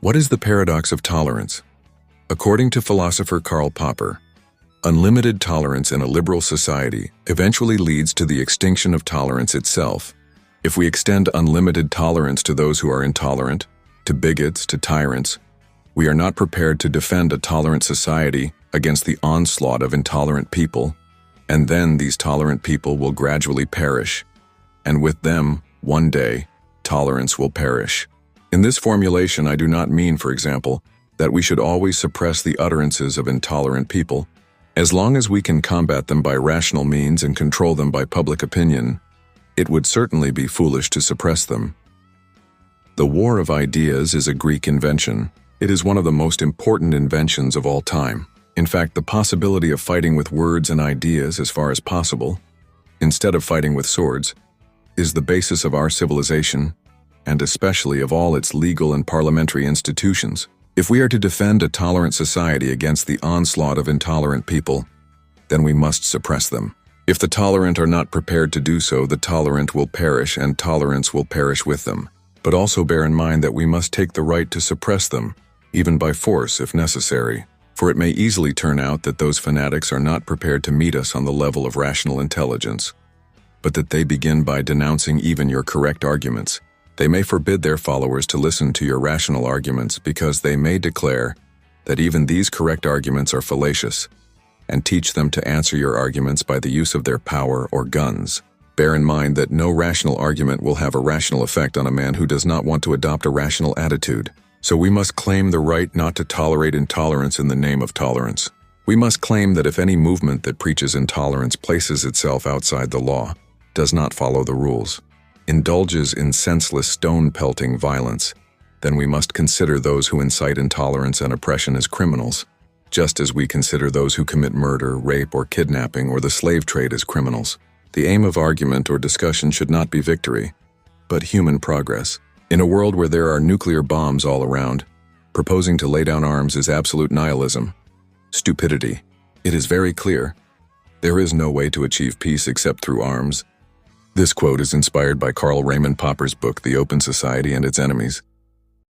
What is the paradox of tolerance? According to philosopher Karl Paupper, unlimited tolerance in a liberal society eventually leads to the extinction of tolerance itself. If we extend unlimited tolerance to those who are intolerant, to bigots, to tyrants, we are not prepared to defend a tolerant society against the onslaught of intolerant people, and then these tolerant people will gradually perish, and with them, one day, tolerance will perish. In this formulation, I do not mean, for example, that we should always suppress the utterances of intolerant people. As long as we can combat them by rational means and control them by public opinion, it would certainly be foolish to suppress them. The war of ideas is a Greek invention. It is one of the most important inventions of all time. In fact, the possibility of fighting with words and ideas as far as possible, instead of fighting with swords, is the basis of our civilization, and especially of all its legal and parliamentary institutions. If we are to defend a tolerant society against the onslaught of intolerant people, then we must suppress them. If the tolerant are not prepared to do so, the tolerant will perish and tolerance will perish with them. But also bear in mind that we must take the right to suppress them, even by force if necessary, for it may easily turn out that those fanatics are not prepared to meet us on the level of rational intelligence, but that they begin by denouncing even your correct arguments. They may forbid their followers to listen to your rational arguments because they may declare that even these correct arguments are fallacious, and teach them to answer your arguments by the use of their power or guns. Bear in mind that no rational argument will have a rational effect on a man who does not want to adopt a rational attitude. So we must claim the right not to tolerate intolerance in the name of tolerance. We must claim that if any movement that preaches intolerance places itself outside the law, does not follow the rules, indulges in senseless stone-pelting violence, then we must consider those who incite intolerance and oppression as criminals, just as we consider those who commit murder, rape, or kidnapping or the slave trade as criminals. The aim of argument or discussion should not be victory, but human progress. In a world where there are nuclear bombs all around, proposing to lay down arms is absolute nihilism, stupidity. It is very clear. There is no way to achieve peace except through arms. This quote is inspired by Karl Raymond Popper's book, The Open Society and Its Enemies.